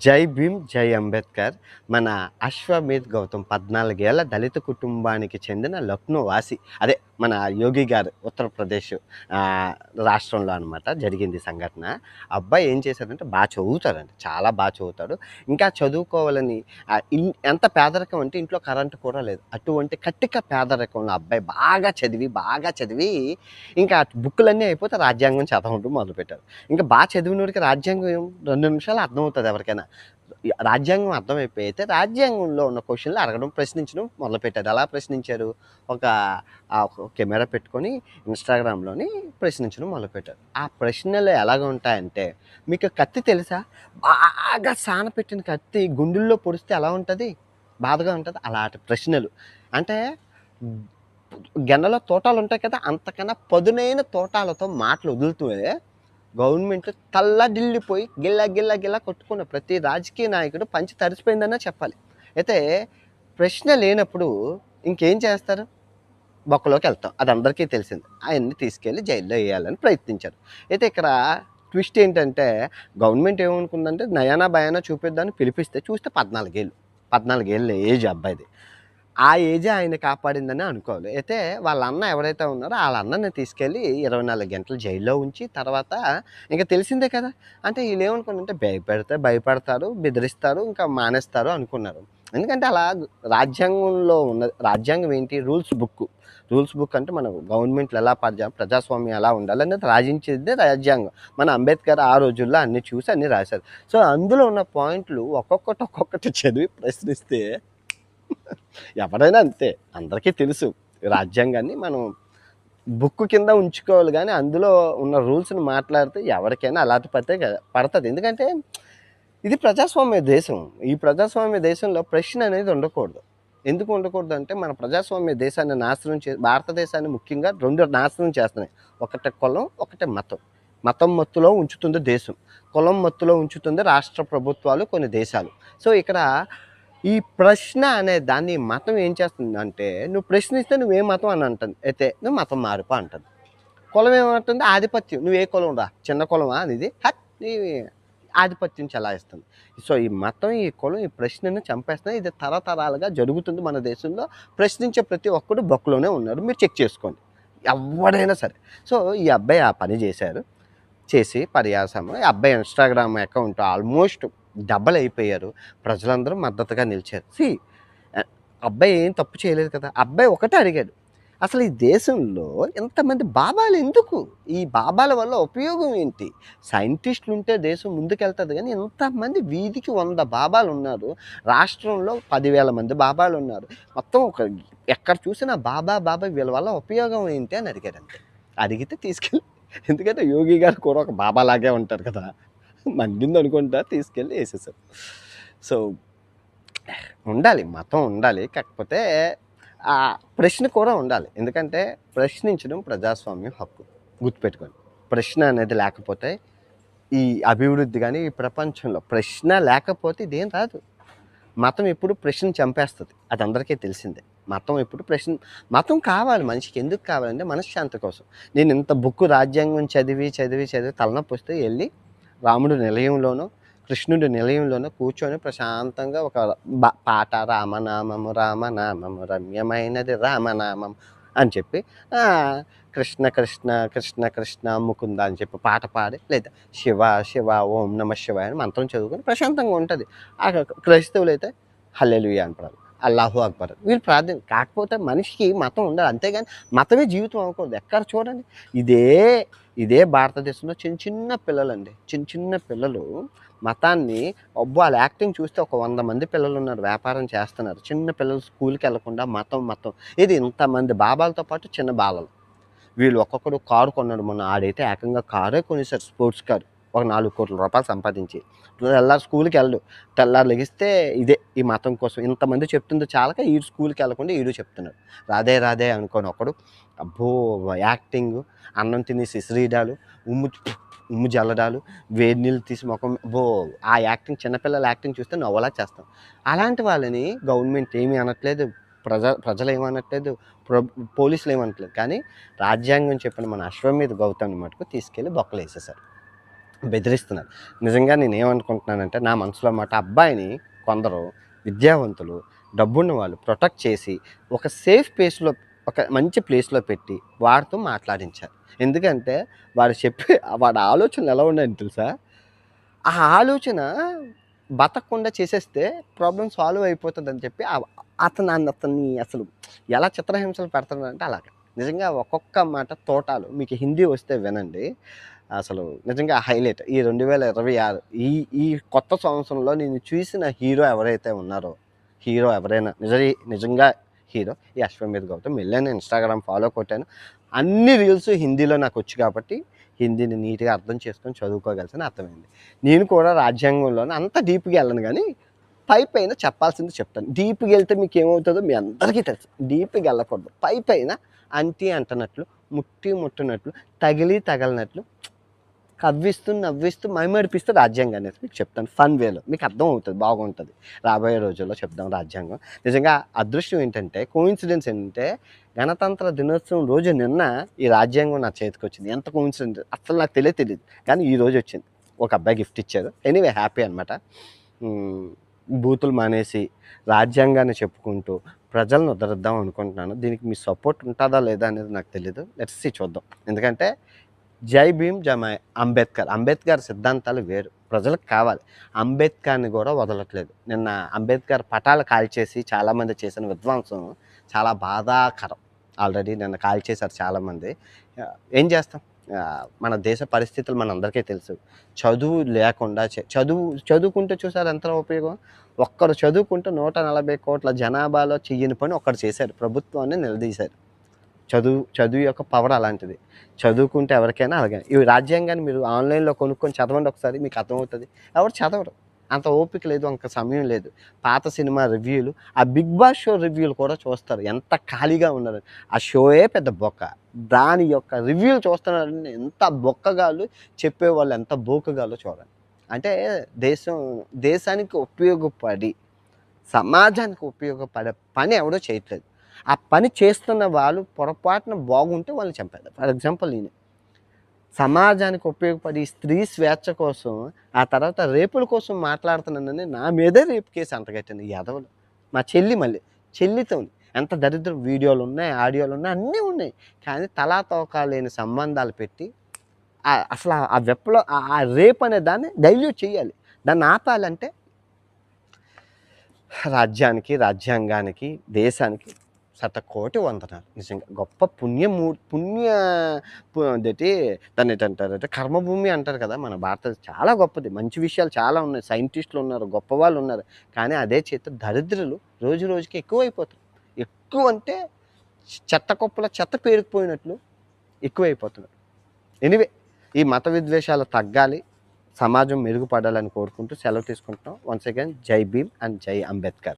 జై భీమ్, జై అంబేద్కర్. మన అశ్వమేధ్ గౌతమ్ 14 ఏళ్ల దళిత కుటుంబానికి చెందిన లక్నో వాసి. అదే మన యోగి గారు ఉత్తరప్రదేశ్ రాష్ట్రంలో అనమాట జరిగింది సంఘటన. అబ్బాయి ఏం చేశాడంటే బాగా చదువుతాడండి, చాలా బాగా చదువుతాడు. ఇంకా చదువుకోవాలని ఎంత పేదరికం అంటే ఇంట్లో కరెంటు కూడా లేదు. అటువంటి కట్టిక పేదరికంలో అబ్బాయి బాగా చదివి ఇంకా బుక్కులన్నీ అయిపోతే రాజ్యాంగం చదవడం మొదలుపెట్టారు. ఇంకా బాగా చదివినోడికి రాజ్యాంగం 2 నిమిషాలు అర్థమవుతుంది ఎవరికైనా. రాజ్యాంగం అర్థమైపోయితే రాజ్యాంగంలో ఉన్న క్వశ్చన్లు అడగడం, ప్రశ్నించడం మొదలుపెట్టారు. ఎలా ప్రశ్నించారు? ఒక కెమెరా పెట్టుకొని ఇన్స్టాగ్రామ్లోని ప్రశ్నించడం మొదలుపెట్టారు. ఆ ప్రశ్నలు ఎలాగ ఉంటాయంటే, మీకు కత్తి తెలుసా? బాగా సానపెట్టిన కత్తి గుండెల్లో పొడిస్తే ఎలా ఉంటుంది? బాధగా ఉంటుంది. అలాంటి ప్రశ్నలు అంటే గెన్నలో తోటాలు ఉంటాయి కదా, అంతకన్నా పదునైన తోటాలతో మాటలు వదులుతూ గవర్నమెంట్ తల్లడిల్లిపోయి గిల్ల కొట్టుకున్న ప్రతి రాజకీయ నాయకుడు పంచి తడిసిపోయిందనే చెప్పాలి. అయితే ప్రశ్న లేనప్పుడు ఇంకేం చేస్తారు? బొక్కలోకి వెళ్తాం, అది అందరికీ తెలిసింది. ఆయన్ని తీసుకెళ్ళి జైల్లో వేయాలని ప్రయత్నించారు. అయితే ఇక్కడ ట్విస్ట్ ఏంటంటే, గవర్నమెంట్ ఏమనుకుందంటే నయానా భయానా చూపిద్దామని పిలిపిస్తే చూస్తే 14 ఏళ్ళ ఏజ్ అబ్బాయిది. ఆ ఏజే ఆయన కాపాడిందని అనుకోవాలి. అయితే వాళ్ళ అన్న ఎవరైతే ఉన్నారో వాళ్ళ అన్నని తీసుకెళ్ళి 24 గంటలు జైల్లో ఉంచి తర్వాత ఇంకా తెలిసిందే కదా. అంటే వీళ్ళు ఏమనుకున్నారంటే భయపడతారు, బెదిరిస్తారు, ఇంకా మానేస్తారు అనుకున్నారు. ఎందుకంటే అలా రాజ్యాంగంలో ఉన్న రాజ్యాంగం ఏంటి? రూల్స్ బుక్ అంటే మన గవర్నమెంట్లు ఎలా ప్రజాస్వామ్యం ఎలా ఉండాలి అనేది రాజించేదే రాజ్యాంగం. మన అంబేద్కర్ ఆ రోజుల్లో అన్ని చూసి అన్ని రాశారు. సో అందులో ఉన్న పాయింట్లు ఒక్కొక్కటి చదివి ప్రశ్నిస్తే ఎవరైనా అంతే, అందరికీ తెలుసు రాజ్యాంగాన్ని మనం బుక్ కింద ఉంచుకోవాలి, కానీ అందులో ఉన్న రూల్స్ని మాట్లాడితే ఎవరికైనా అలాంటి పడుతుంది. ఎందుకంటే ఇది ప్రజాస్వామ్య దేశం. ఈ ప్రజాస్వామ్య దేశంలో ప్రశ్న అనేది ఉండకూడదు. ఎందుకు ఉండకూడదు అంటే, మన ప్రజాస్వామ్య దేశాన్ని భారతదేశాన్ని ముఖ్యంగా 2 నాశనం చేస్తున్నాయి. ఒకటి కులం, ఒకటి మతం మత్తులో ఉంచుతుంది దేశం, కులం మత్తులో ఉంచుతుంది రాష్ట్ర ప్రభుత్వాలు, కొన్ని దేశాలు. సో ఇక్కడ ఈ ప్రశ్న అనే దాన్ని మతం ఏం చేస్తుందంటే, నువ్వు ప్రశ్నిస్తే నువ్వే మతం అని అంటుంది, అయితే నువ్వు మతం మారిపో అంటుంది. కులం ఏమంటుంది? ఆధిపత్యం. నువ్వే కులం రా, చిన్న కులమా అనేది నీ ఆధిపత్యం చెలాయిస్తుంది. సో ఈ మతం, ఈ కులం, ఈ ప్రశ్నను చంపేస్తున్నాయి. ఇది తరతరాలుగా జరుగుతుంది మన దేశంలో. ప్రశ్నించే ప్రతి ఒక్కడు బొక్కలోనే ఉన్నారు, మీరు చెక్ చేసుకోండి ఎవడైనా సరే. సో ఈ అబ్బాయి ఆ పని చేసి పర్యాసము ఈ అబ్బాయి ఇన్స్టాగ్రామ్ అకౌంట్ ఆల్మోస్ట్ డబల్ అయిపోయారు. ప్రజలందరూ మద్దతుగా నిలిచారు. అబ్బాయి ఏం తప్పు చేయలేదు కదా. అబ్బాయి ఒకటే అడిగాడు, అసలు ఈ దేశంలో ఎంతమంది బాబాలు ఎందుకు? ఈ బాబాల వల్ల ఉపయోగం ఏంటి? సైంటిస్టులు ఉంటే దేశం ముందుకెళ్తుంది, కానీ ఎంతమంది వీధికి 100 బాబాలు ఉన్నారు. రాష్ట్రంలో 10,000 మంది బాబాలు ఉన్నారు. మొత్తం ఎక్కడ చూసినా బాబా వీళ్ళ వల్ల ఉపయోగం ఏంటి అని అడిగాడు. అంతే. అడిగితే తీసుకెళ్ళి, ఎందుకంటే యోగి గారు కూడా ఒక బాబాలాగే ఉంటారు కదా, మండింది అనుకుంటా, తీసుకెళ్ళి వేసేసారు. సో ఉండాలి, మతం ఉండాలి, కాకపోతే ఆ ప్రశ్న కూడా ఉండాలి. ఎందుకంటే ప్రశ్నించడం ప్రజాస్వామ్యం హక్కు. గుర్తుపెట్టుకోండి, ప్రశ్న అనేది లేకపోతే ఈ అభివృద్ధి కానీ ఈ ప్రపంచంలో ప్రశ్న లేకపోతే ఇదేం రాదు. మతం ఎప్పుడు ప్రశ్న చంపేస్తుంది, అది అందరికీ తెలిసిందే. మతం కావాలి మనిషికి. ఎందుకు కావాలంటే మనశ్శాంతి కోసం. నేను ఇంత బుక్ రాజ్యాంగం చదివి తలనొప్పి వస్తే వెళ్ళి రాముడు నిలయంలోనో కృష్ణుడి నిలయంలోనో కూర్చొని ప్రశాంతంగా ఒక పాట, రామనామము రమ్యమైనది రామనామం అని చెప్పి కృష్ణ కృష్ణ కృష్ణ కృష్ణ ముకుంద అని చెప్పి పాట పాడి, లేదా శివ శివ ఓం నమ శివాయ అని మంత్రం చదువుకొని ప్రశాంతంగా ఉంటుంది. ఆ క్రైస్తవులు అయితే హల్లెలూయా అంటారు, అల్లాహు అక్బర్, వీళ్ళు ప్రార్థన. కాకపోతే మనిషికి మతం ఉండాలి, అంతేగాని మతమే జీవితం అవ్వకూడదు. ఎక్కడ చూడండి ఇదే భారతదేశంలో చిన్న పిల్లలు మతాన్ని వాళ్ళ యాక్టింగ్ చూస్తే ఒక 100 మంది పిల్లలు ఉన్నారు, వ్యాపారం చేస్తున్నారు. చిన్న పిల్లలు స్కూల్కి వెళ్లకుండా మతం ఇది ఇంతమంది బాబాలతో పాటు చిన్న బాలలు. వీళ్ళు ఒక్కొక్కడు కారు కొన్నాడు మొన్న. ఆడైతే ఏకంగా కారే కొనేసారు, స్పోర్ట్స్ కారు, ఒక 4 కోట్ల రూపాయలు సంపాదించి. తెల్లారు స్కూల్కి తెల్లారు లెగిస్తే ఇదే ఈ మతం కోసం ఇంతమంది చెప్తుంది చాలక ఈడు స్కూల్కి వెళ్ళకుండా ఈడు చెప్తున్నాడు రాధే అనుకోని ఒకడు. అబ్బో యాక్టింగ్, అన్నం తినేసి శ్రీడాలు, ఉమ్ము జల్లడాలు, వేడి నీళ్ళు తీసి ముఖం, ఆ యాక్టింగ్, చిన్నపిల్లల యాక్టింగ్ చూస్తే నవ్వలా చేస్తాం. అలాంటి వాళ్ళని గవర్నమెంట్ ఏమీ అనట్లేదు, ప్రజలు ఏమనట్లేదు, పోలీసులు ఏమనట్లేదు. కానీ రాజ్యాంగం చెప్పిన మన అశ్వమేధ గౌతమ్ని మటుకు తీసుకెళ్ళి బొక్కలు వేసేసారు. బెదిరిస్తున్నారు. నిజంగా నేనేమనుకుంటున్నానంటే నా మనసులో మాట అబ్బాయిని కొందరు విద్యావంతులు, డబ్బున్న వాళ్ళు ప్రొటెక్ట్ చేసి ఒక సేఫ్ ప్లేస్‌లో ఒక మంచి ప్లేస్‌లో పెట్టి వాడితో మాట్లాడించాలి. ఎందుకంటే వాడి ఆలోచనలు ఎలా ఉన్నాయని తెలుసా? ఆ ఆలోచన బతకకుండా చేసేస్తే ప్రాబ్లమ్ సాల్వ్ అయిపోతుందని చెప్పి అతన్ని అసలు ఎలా చిత్రహింసలు పెడుతున్నాడంటే అలాగా. నిజంగా ఒక్కొక్క మాట తోటాలు మీకు హిందీ వస్తే వినండి. అసలు నిజంగా హైలైట్. ఈ 2026 ఈ ఈ కొత్త సంవత్సరంలో నేను చూసిన హీరో ఎవరైతే ఉన్నారో, హీరో ఎవరైనా నిజంగా హీరో ఈ అశ్వమేధ్ గౌతమ్. వెళ్ళాను ఇన్‌స్టాగ్రామ్ ఫాలో కొట్టాను. అన్ని రీల్స్ హిందీలో నాకొచ్చు కాబట్టి హిందీని నీట్‌గా అర్థం చేసుకొని చదువుకోగలిసాను, అర్థమైంది. నేను కూడా రాజ్యాంగంలోనే అంత డీప్‌గా వెళ్ళను గానీ, పైపైన చెప్పాల్సింది చెప్తాను. డీప్‌గా వెళ్తే మీకేమవుతుందో మీ అందరికీ తెలుసు. డీప్‌గా వెళ్ళకూడదు. పైపైన అంటి అంటనట్లు, ముట్టి ముట్టనట్లు, తగిలి తగలనట్లు కవ్విస్తూ, నవ్విస్తూ, మైమరిపిస్తూ రాజ్యాంగాన్ని మీకు చెప్తాను ఫన్ వేలో. మీకు అర్థమవుతుంది, బాగుంటుంది. రాబోయే రోజుల్లో చెప్దాం రాజ్యాంగం. నిజంగా అదృష్టం ఏంటంటే, కోయిన్సిడెన్స్ ఏంటంటే, గణతంత్ర దినోత్సవం రోజు నిన్న ఈ రాజ్యాంగం నా చేతికొచ్చింది. ఎంత కోయిన్సిడెన్స్ అసలు నాకు తెలీదు. కానీ ఈ రోజు వచ్చింది. ఒక అబ్బాయి గిఫ్ట్ ఇచ్చారు. ఎనీవే హ్యాపీ అనమాట. బూతులు మానేసి రాజ్యాంగాన్ని చెప్పుకుంటూ ప్రజలను ఉద్ధరిద్దాం అనుకుంటున్నాను. దీనికి మీ సపోర్ట్ ఉంటుందా లేదా అనేది నాకు తెలీదు. లెట్స్ సీ, చూద్దాం. ఎందుకంటే జై భీమ్ జై అంబేద్కర్. అంబేద్కర్ సిద్ధాంతాలు వేరు, ప్రజలకు కావాలి. అంబేద్కర్ని కూడా వదలట్లేదు. నిన్న అంబేద్కర్ పటాలు కాల్చేసి చాలామంది చేసిన విధ్వంసం చాలా బాధాకరం. ఆల్రెడీ నిన్న కాల్చేశారు చాలామంది. ఏం చేస్తాం? మన దేశ పరిస్థితులు మనందరికీ తెలుసు. చదువు లేకుండా చదువుకుంటే చూసారు ఎంత ఉపయోగం. ఒక్కరు చదువుకుంటే 140 కోట్ల జనాభాలో చెయ్యని పని ఒక్కడు చేశాడు. ప్రభుత్వాన్ని నిలదీశారు. చదువు యొక్క పవర్ అలాంటిది. చదువుకుంటే ఎవరికైనా అలాగే. ఈ రాజ్యాంగాన్ని మీరు ఆన్లైన్లో కొనుక్కొని చదవండి ఒకసారి, మీకు అర్థమవుతుంది. ఎవరు చదవరు, అంత ఓపిక లేదు, అంత సమయం లేదు. పాత సినిమా రివ్యూలు, ఆ బిగ్ బాస్ షో రివ్యూలు కూడా చూస్తారు, ఎంత ఖాళీగా ఉన్నారు. ఆ షోయే పెద్ద బొక్క, దాని యొక్క రివ్యూలు చూస్తున్నారంటే ఎంత బొక్కగాళ్ళు, చెప్పేవాళ్ళు ఎంత బోకగాళ్ళు చూడండి. అంటే దేశానికి ఉపయోగపడి సమాజానికి ఉపయోగపడే పని ఎవడో చేయట్లేదు. ఆ పని చేస్తున్న వాళ్ళు పొరపాటున బాగుంటే వాళ్ళని చంపేద్దాం. ఫర్ ఎగ్జాంపుల్ నేను సమాజానికి ఉపయోగపడి స్త్రీ స్వేచ్ఛ కోసం, ఆ తర్వాత రేపుల కోసం మాట్లాడుతున్నానని నా మీదే రేపు కేసు అంటగట్టింది ఈ ఎదవలు. మా చెల్లితో ఎంత దరిద్రం. వీడియోలు ఉన్నాయి, ఆడియోలు ఉన్నాయి, అన్నీ ఉన్నాయి. కానీ తలా తోకా లేని సంబంధాలు పెట్టి అసలు ఆ వెప్పలో ఆ రేప్ అనే దాన్ని డైల్యూట్ చేయాలి. దాన్ని ఆపాలంటే రాజ్యాంగానికి, దేశానికి శతకోటి వందనాలు. నిజంగా గొప్ప అదేంటి దాన్ని ఏంటంటారంటే కర్మభూమి అంటారు కదా మన భారతదేశం. చాలా గొప్పది, మంచి విషయాలు చాలా ఉన్నాయి, సైంటిస్టులు ఉన్నారు, గొప్ప వాళ్ళు ఉన్నారు. కానీ అదే చేత దరిద్రులు రోజు రోజుకి ఎక్కువైపోతారు. ఎక్కువ అంటే చెత్త కుప్పల చెత్త పేరుకుపోయినట్లు ఎక్కువైపోతున్నారు. ఎనివే, ఈ మత విద్వేషాలు తగ్గాలి, సమాజం మెరుగుపడాలని కోరుకుంటూ సెలవు తీసుకుంటున్నాం. వన్స్ అగైన్ జై భీమ్ అండ్ జై అంబేద్కర్.